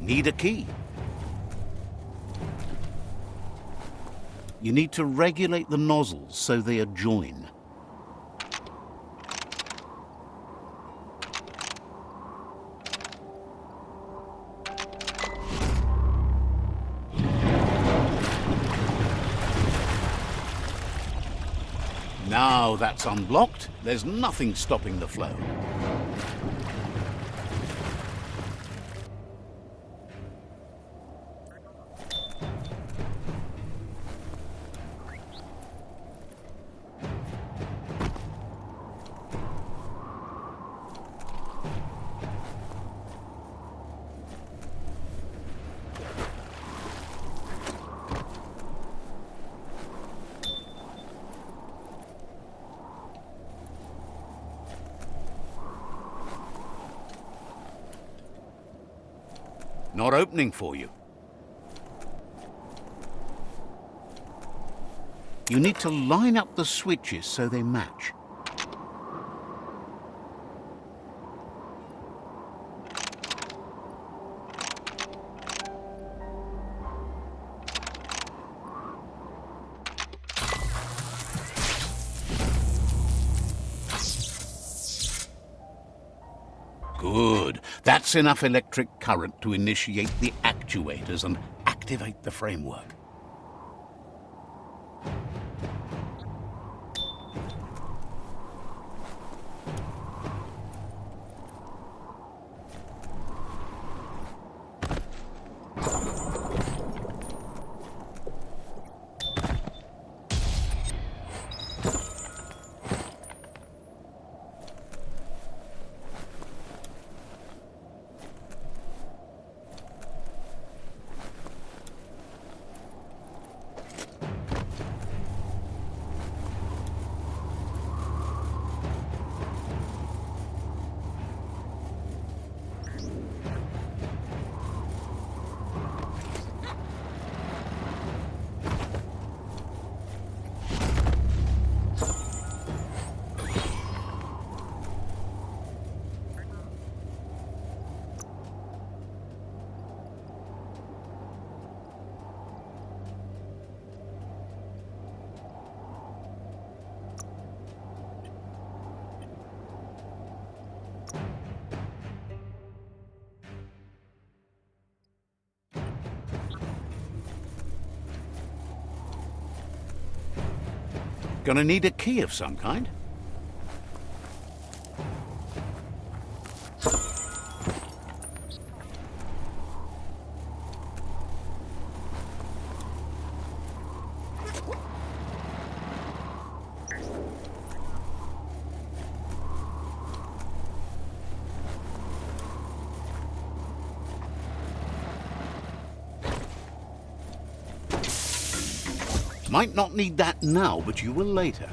Need a key. You need to regulate the nozzles so they adjoin. Now that's unblocked, there's nothing stopping the flow. Not opening for you. You need to line up the switches so they match. Good. That's enough electric current to initiate the actuators and activate the framework. Gonna need a key of some kind. Might not need that now, but you will later.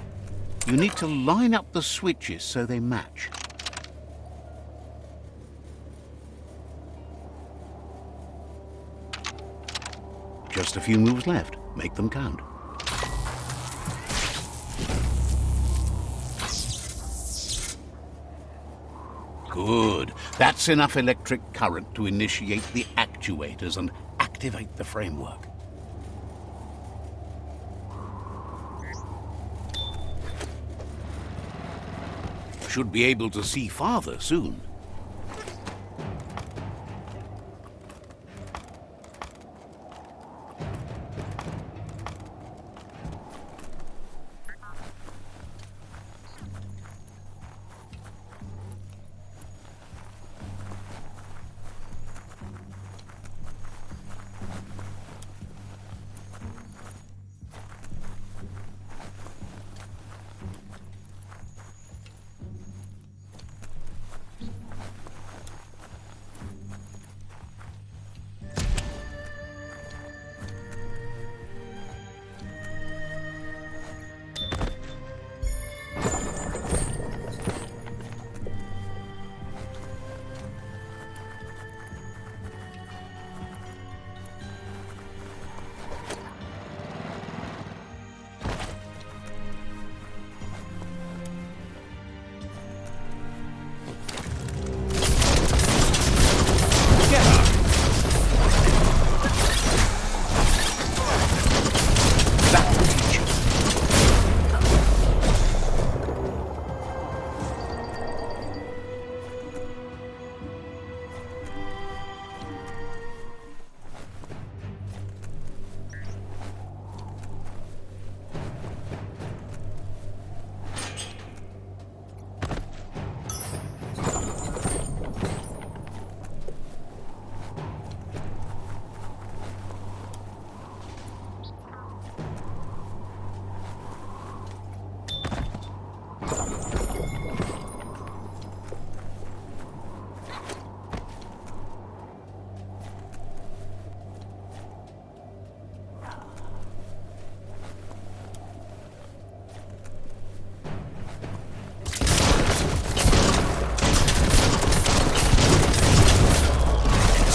You need to line up the switches so they match. Just a few moves left. Make them count. Good. That's enough electric current to initiate the actuators and activate the framework. Should be able to see farther soon.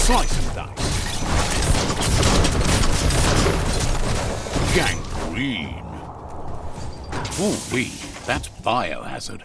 Slice and dice. Gangrene. Ooh-wee, that's biohazard.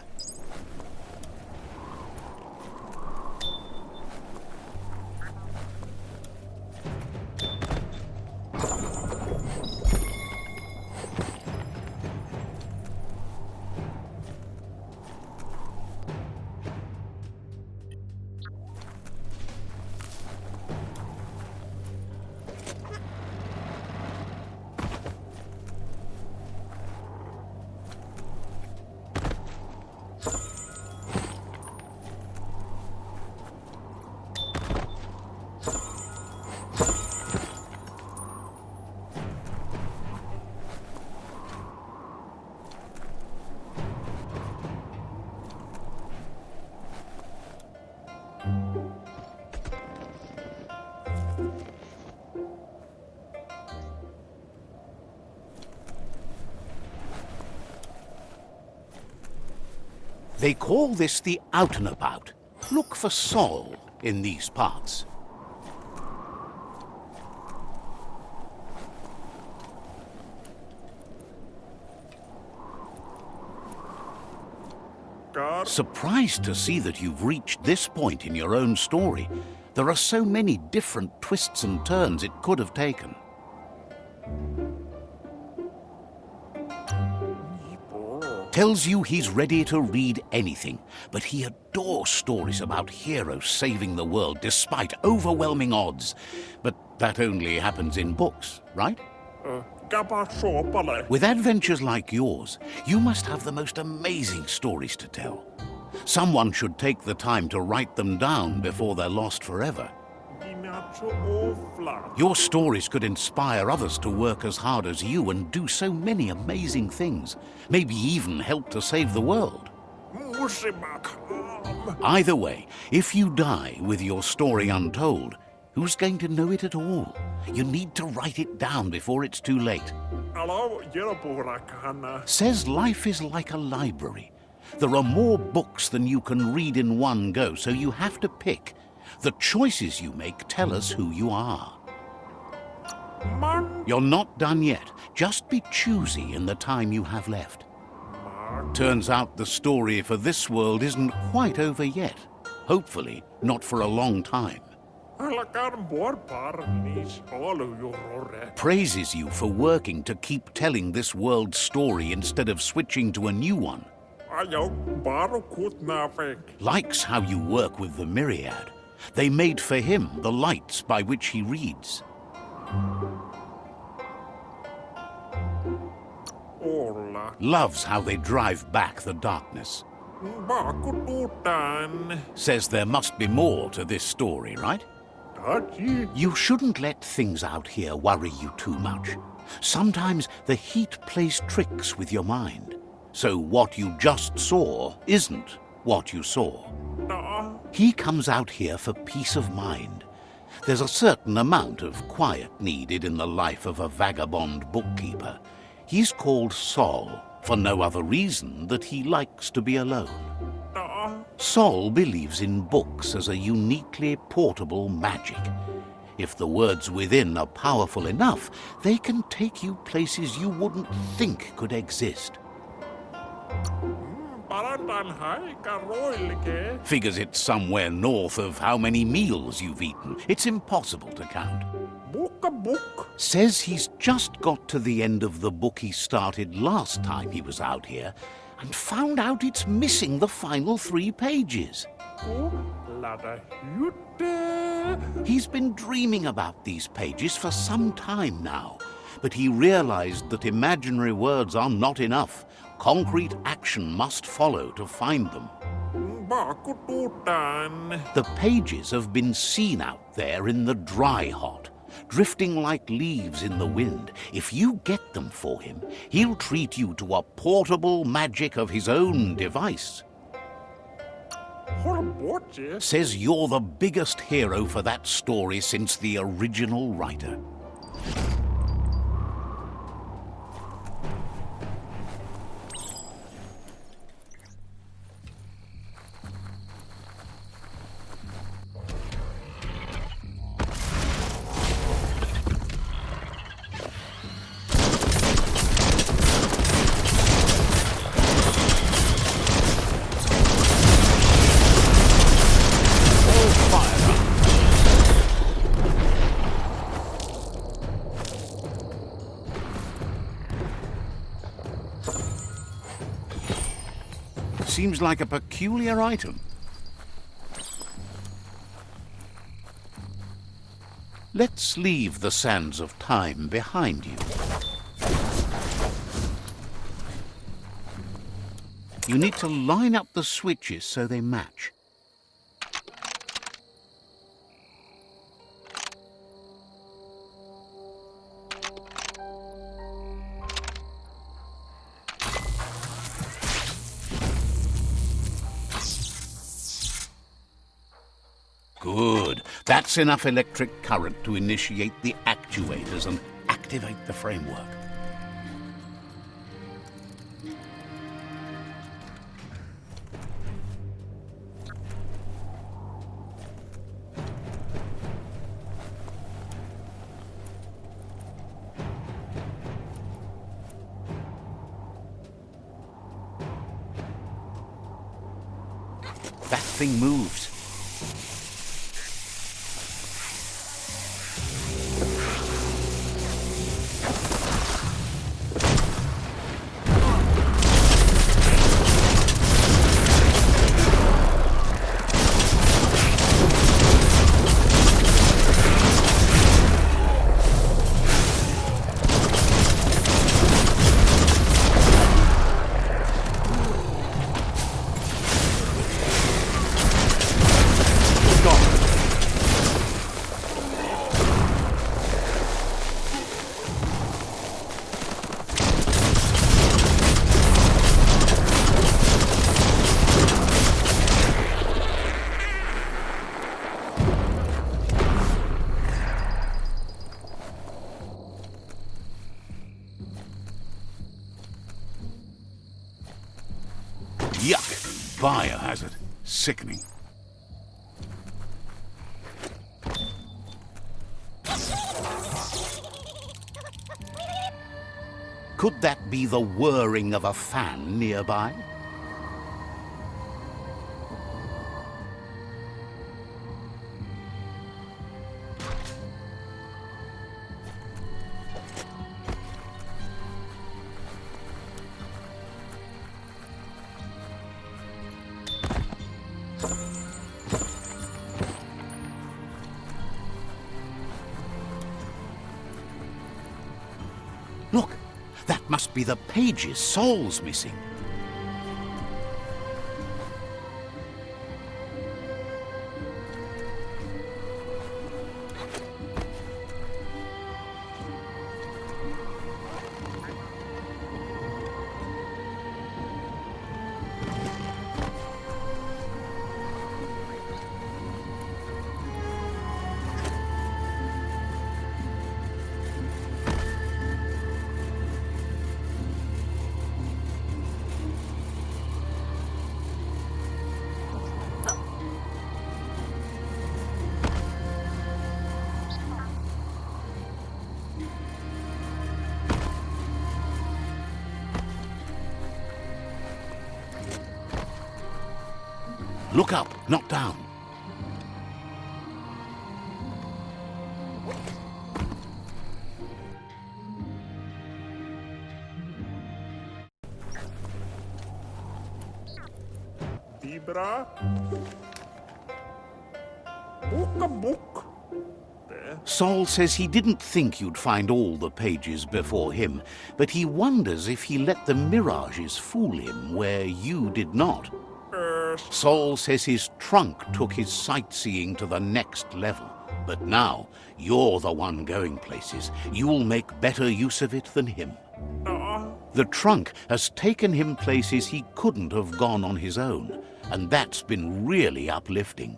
They call this the out and about. Look for Sol in these parts. Surprised to see that you've reached this point in your own story. There are so many different twists and turns it could have taken. Tells you he's ready to read anything, but he adores stories about heroes saving the world despite overwhelming odds. But that only happens in books, right? With adventures like yours, you must have the most amazing stories to tell. Someone should take the time to write them down before they're lost forever. Your stories could inspire others to work as hard as you and do so many amazing things. Maybe even help to save the world. Either way, if you die with your story untold, who's going to know it at all? You need to write it down before it's too late. Says life is like a library. There are more books than you can read in one go, so you have to pick. The choices you make tell us who you are. You're not done yet. Just be choosy in the time you have left. Turns out the story for this world isn't quite over yet. Hopefully, not for a long time. Praises you for working to keep telling this world's story instead of switching to a new one. Likes how you work with the myriad. They made for him the lights by which he reads. Loves how they drive back the darkness. Says there must be more to this story, right? You shouldn't let things out here worry you too much. Sometimes the heat plays tricks with your mind. So what you just saw isn't what you saw. He comes out here for peace of mind. There's a certain amount of quiet needed in the life of a vagabond bookkeeper. He's called Sol for no other reason that he likes to be alone. Sol believes in books as a uniquely portable magic. If the words within are powerful enough, they can take you places you wouldn't think could exist. Figures it's somewhere north of how many meals you've eaten. It's impossible to count. Says he's just got to the end of the book he started last time he was out here and found out it's missing the final 3 pages. He's been dreaming about these pages for some time now, but he realized that imaginary words are not enough. Concrete action must follow to find them. The pages have been seen out there in the dry hot, drifting like leaves in the wind. If you get them for him, he'll treat you to a portable magic of his own device. Says you're the biggest hero for that story since the original writer. Seems like a peculiar item. Let's leave the sands of time behind you. You need to line up the switches so they match. Good. That's enough electric current to initiate the actuators and activate the framework. That thing moves. Yuck! Biohazard. Sickening. Could that be the whirring of a fan nearby? Look, that must be the pages Saul's missing. Look up, not down. Dibra. Book a book. Saul says he didn't think you'd find all the pages before him, but he wonders if he let the mirages fool him where you did not. Saul says his trunk took his sightseeing to the next level, but now you're the one going places. You'll make better use of it than him. The trunk has taken him places he couldn't have gone on his own, and that's been really uplifting.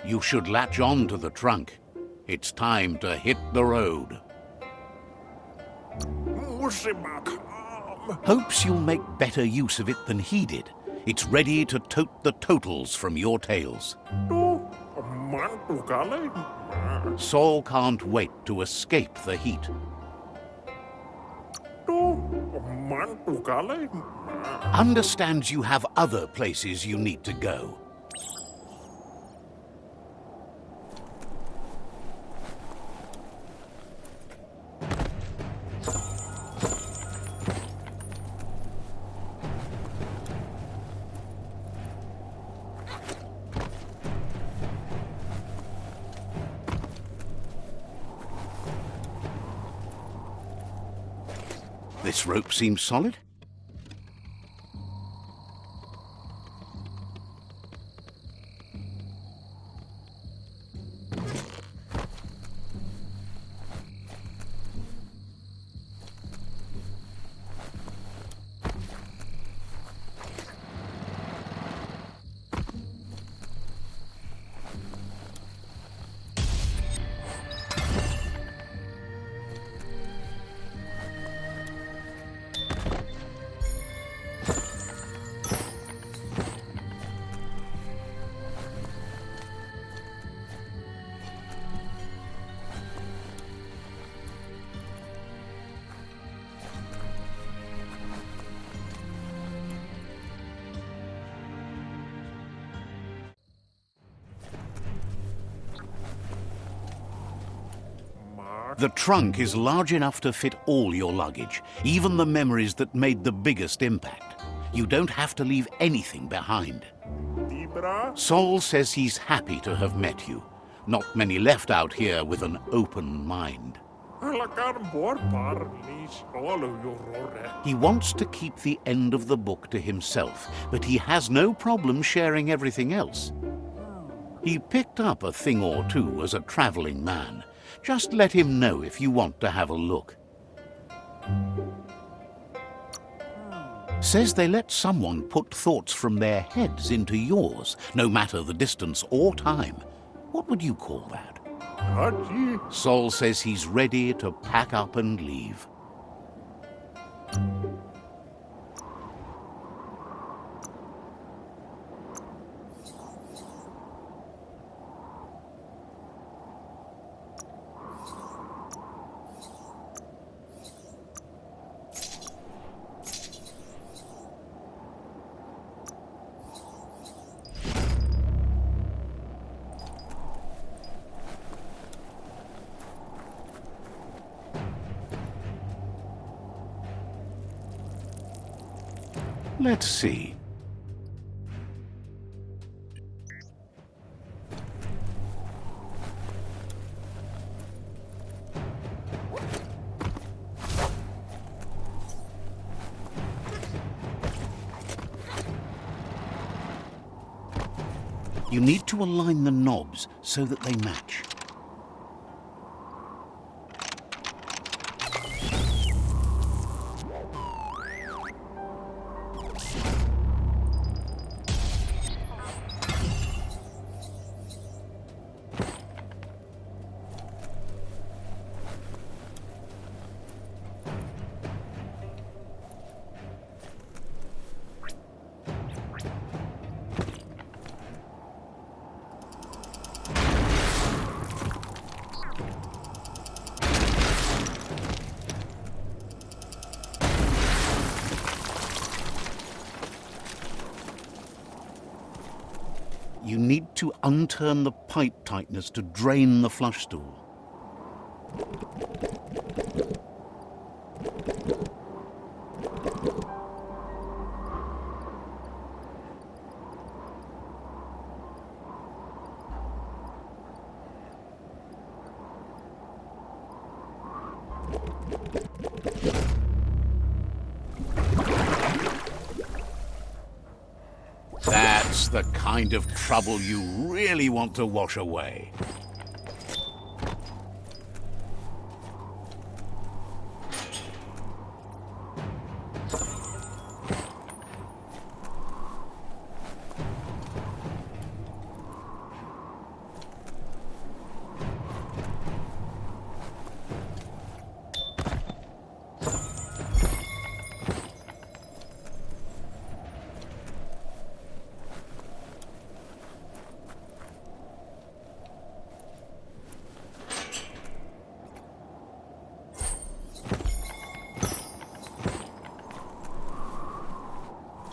You should latch on to the trunk. It's time to hit the road. Hopes you'll make better use of it than he did. It's ready to tote the totals from your tails. Saul can't wait to escape the heat. Understands you have other places you need to go. This rope seems solid. The trunk is large enough to fit all your luggage, even the memories that made the biggest impact. You don't have to leave anything behind. Dibra? Sol says he's happy to have met you. Not many left out here with an open mind. He wants to keep the end of the book to himself, but he has no problem sharing everything else. He picked up a thing or two as a traveling man. Just let him know if you want to have a look. Says they let someone put thoughts from their heads into yours, no matter the distance or time. What would you call that? Sol says he's ready to pack up and leave. Let's see. You need to align the knobs so that they match. You need to unturn the pipe tighteners to drain the flush stool. That's the kind of trouble you really want to wash away.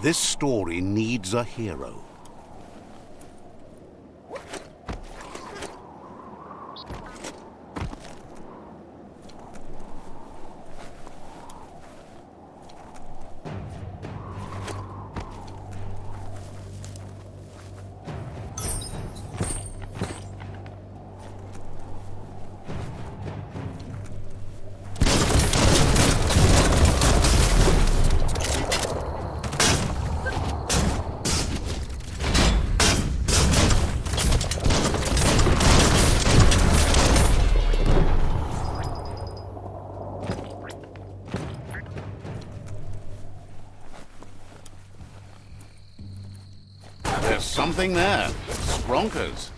This story needs a hero. There's something there. Spronkers.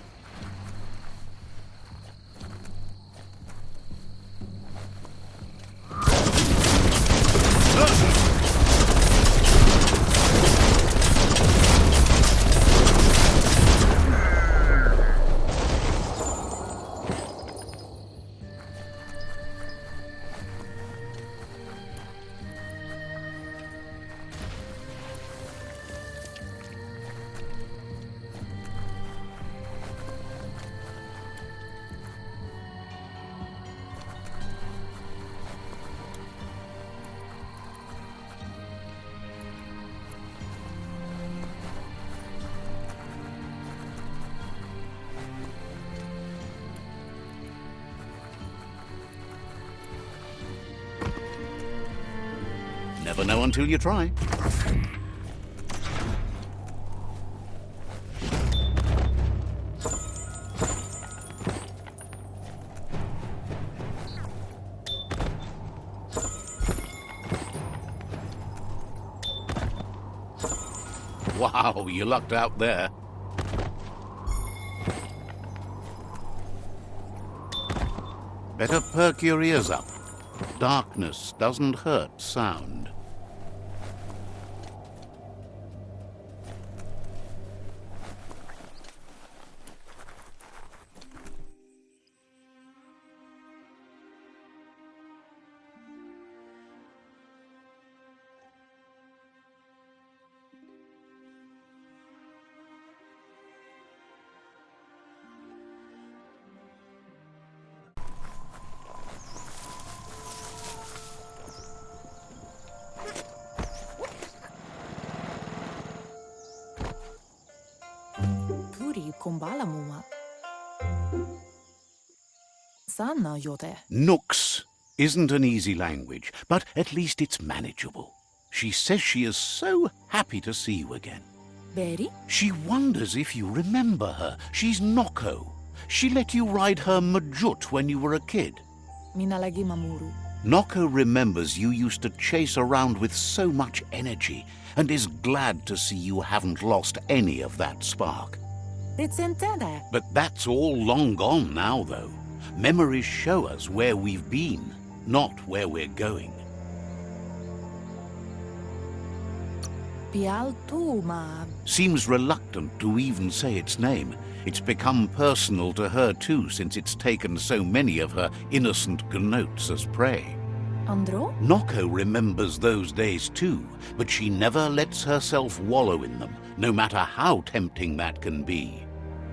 Never know until you try. Wow, you lucked out there. Better perk your ears up. Darkness doesn't hurt sound. Puri kumbala muma. Sana yote. Nooks isn't an easy language, but at least it's manageable. She says she is so happy to see you again. Beri? She wonders if you remember her. She's Noko. She let you ride her Majut when you were a kid. Mina lagi mamuru. Noko remembers you used to chase around with so much energy and is glad to see you haven't lost any of that spark. Ritsentende. But that's all long gone now, though. Memories show us where we've been, not where we're going. Pial tu ma. Seems reluctant to even say its name. It's become personal to her too, since it's taken so many of her innocent gnotes as prey. Andro? Noko remembers those days too, but she never lets herself wallow in them, no matter how tempting that can be.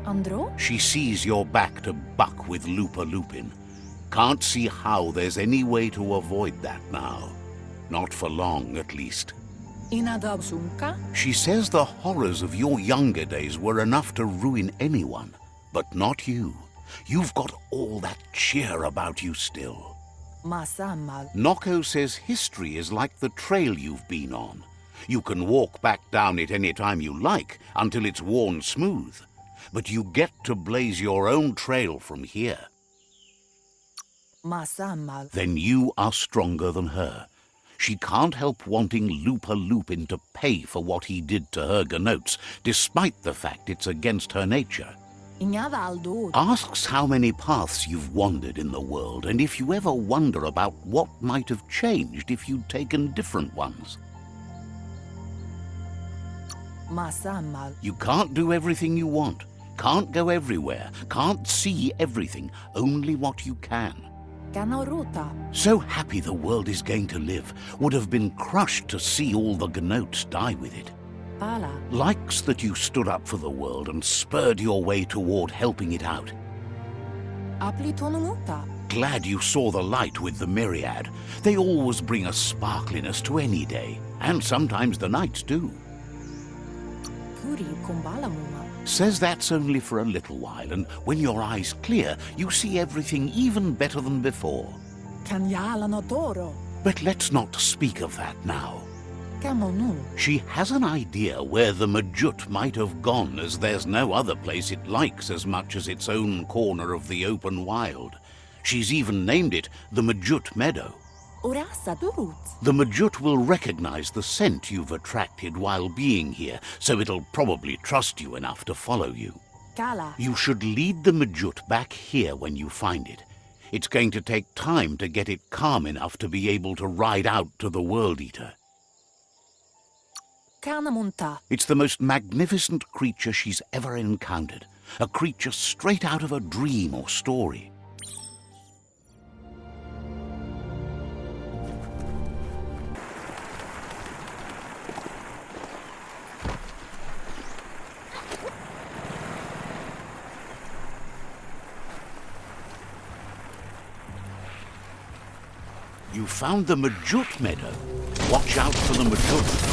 Andro? She sees you're back to buck with Lupa Lupin. Can't see how there's any way to avoid that now. Not for long, at least. Inadab sunka? She says the horrors of your younger days were enough to ruin anyone, but not you. You've got all that cheer about you still. Masamal. Noko says history is like the trail you've been on. You can walk back down it any time you like, until it's worn smooth. But you get to blaze your own trail from here. Masamal. Then you are stronger than her. She can't help wanting Lupa Lupin to pay for what he did to her gnotes, despite the fact it's against her nature. Inyada aldo. Asks how many paths you've wandered in the world, and if you ever wonder about what might have changed if you'd taken different ones. Masamal. You can't do everything you want, can't go everywhere, can't see everything, only what you can. Kanoruta. So happy the world is going to live, would have been crushed to see all the gnotes die with it. Pala. Likes that you stood up for the world and spurred your way toward helping it out. Aplitonumuta. Glad you saw the light with the myriad. They always bring a sparkliness to any day, and sometimes the nights too. Puri kumbala muma. Says that's only for a little while, and when your eyes clear, you see everything even better than before. Kanyala no toro. But let's not speak of that now. Kamonu. She has an idea where the Majut might have gone, as there's no other place it likes as much as its own corner of the open wild. She's even named it the Majut Meadow. Urasa durut. The Majut will recognize the scent you've attracted while being here, so it'll probably trust you enough to follow you. Kala. You should lead the Majut back here when you find it. It's going to take time to get it calm enough to be able to ride out to the World Eater. Kanamunta. It's the most magnificent creature she's ever encountered. A creature straight out of a dream or story. You found the Majut meadow. Watch out for the Majut.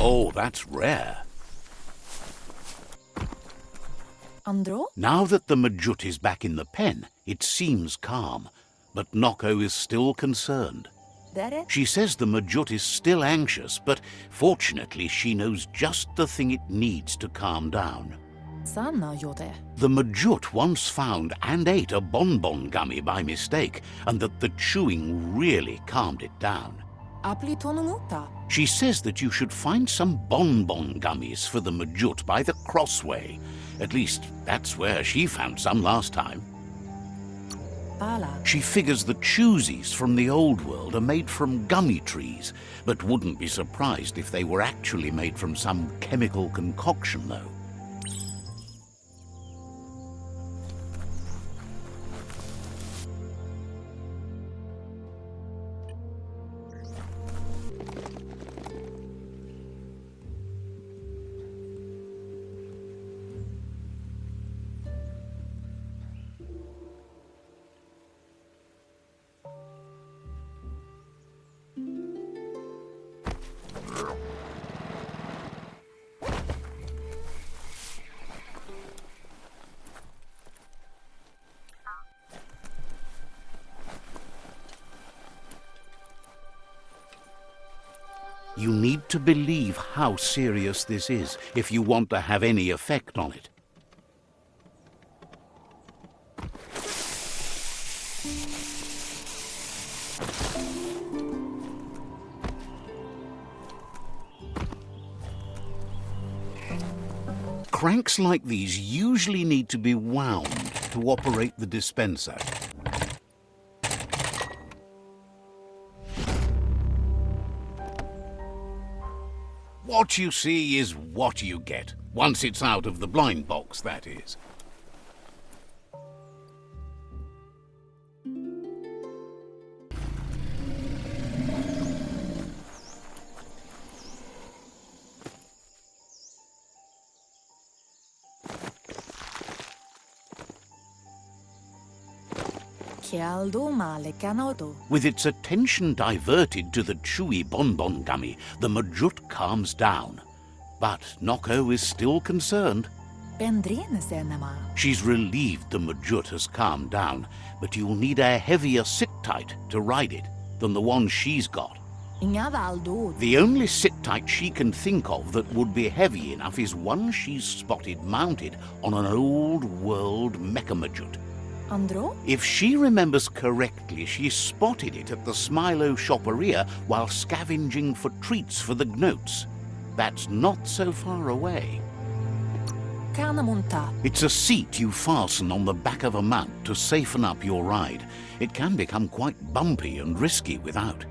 Oh, that's rare. Andro? Now that the Majut is back in the pen, it seems calm, but Noko is still concerned. Dere? She says the Majut is still anxious, but fortunately she knows just the thing it needs to calm down. Sanna jote. The Majut once found and ate a bonbon gummy by mistake, and that the chewing really calmed it down. Apli tonumuta. She says that you should find some bonbon gummies for the Majut by the crossway. At least, that's where she found some last time. Pala. She figures the choosies from the old world are made from gummy trees, but wouldn't be surprised if they were actually made from some chemical concoction, though. You need to believe how serious this is if you want to have any effect on it. Cranks like these usually need to be wound to operate the dispenser. What you see is what you get, once it's out of the blind box, that is. With its attention diverted to the chewy bonbon gummy, the Majut calms down. But Noko is still concerned. She's relieved the Majut has calmed down, but you'll need a heavier sit-tight to ride it than the one she's got. The only sit-tight she can think of that would be heavy enough is one she's spotted mounted on an old-world mecha Majut. Andro? If she remembers correctly, she spotted it at the Smilo Shopperia while scavenging for treats for the gnotes. That's not so far away. Kannamunta. It's a seat you fasten on the back of a mount to safeten up your ride. It can become quite bumpy and risky without.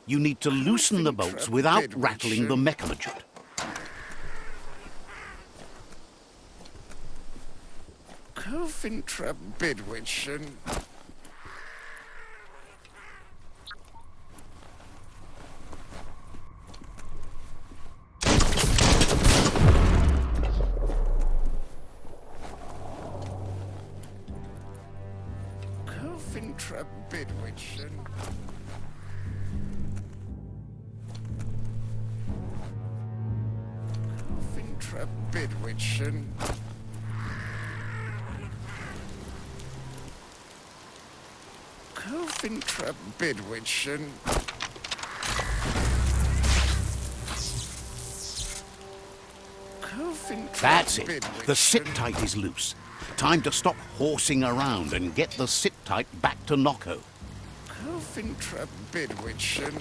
You need to loosen the bolts without rattling the Mechamajut. Cofintra Bidwitchen. Cofintra Bidwitchen. Cofintra Bidwitchen. Cofintra Bidwitchen. That's it. The sit-tight is loose. Time to stop horsing around and get the sit-tight back to Nocco. Cofintra Bidwitchen.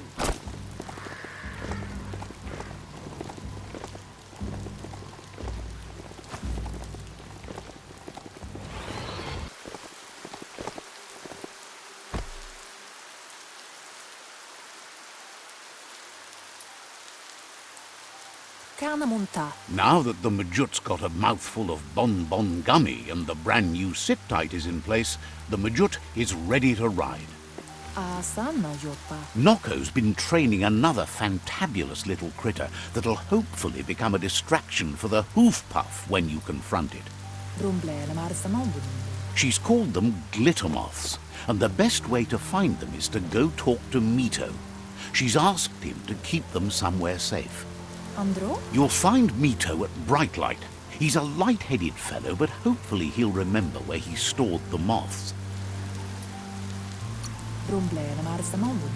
Kannamunta. Now that the Majut's got a mouthful of bonbon gummy and the brand new sit-tight is in place, the Majut is ready to ride. Asanna Joppa. Nocco's been training another fantabulous little critter that'll hopefully become a distraction for the hoof puff when you confront it. Rumblele marsamambun. She's called them glitter moths, and the best way to find them is to go talk to Mito. She's asked him to keep them somewhere safe. Andro? You'll find Mito at Brightlight. He's a light-headed fellow, but hopefully he'll remember where he stored the moths. Rumblele marsamambun.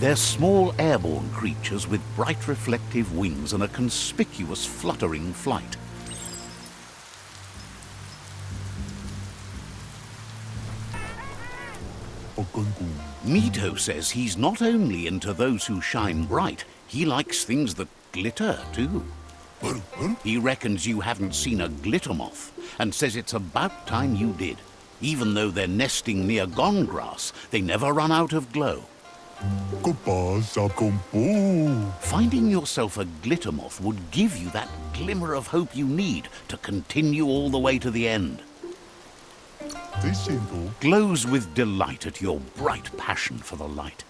They're small airborne creatures with bright reflective wings and a conspicuous fluttering flight. Mito says he's not only into those who shine bright, he likes things that glitter too. He reckons you haven't seen a glitter moth and says it's about time you did. Even though they're nesting near gone grass, they never run out of glow. Finding yourself a glitter moth would give you that glimmer of hope you need to continue all the way to the end. Glows with delight at your bright passion for the light.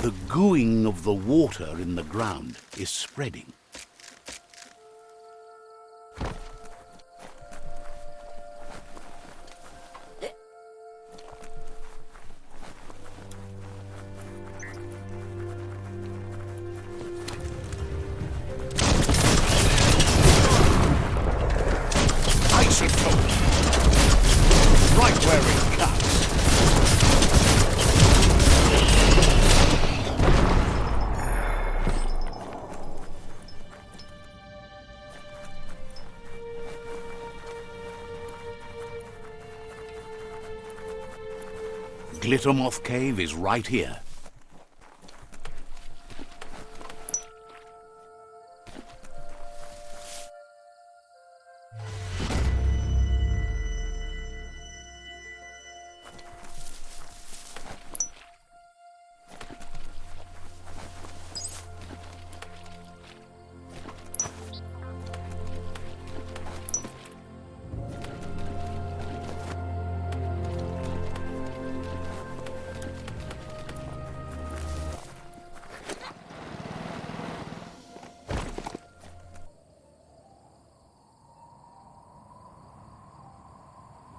The gooing of the water in the ground is spreading. Icy cold. Right where it cuts. Glittermoth Cave is right here.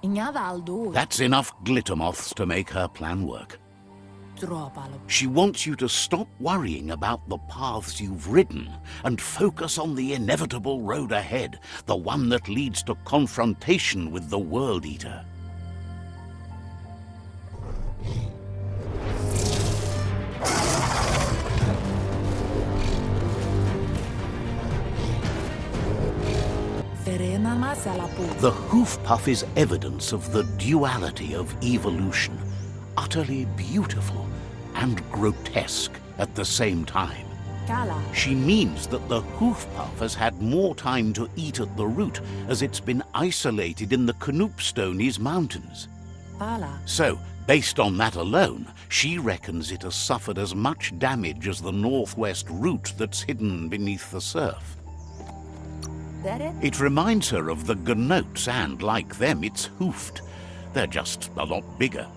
Inga valdo. That's enough glittermoths to make her plan work. Tropalo. She wants you to stop worrying about the paths you've ridden and focus on the inevitable road ahead, the one that leads to confrontation with the World Eater. Verena masalapu. The hoof puff is evidence of the duality of evolution, utterly beautiful and grotesque at the same time. Kala. She means that the hoof puff has had more time to eat at the root as it's been isolated in the Knoopstonies Mountains. Pala. So, based on that alone, she reckons it has suffered as much damage as the northwest root that's hidden beneath the surf. Dere. It reminds her of the gnotes and, like them, it's hoofed. They're just a lot bigger.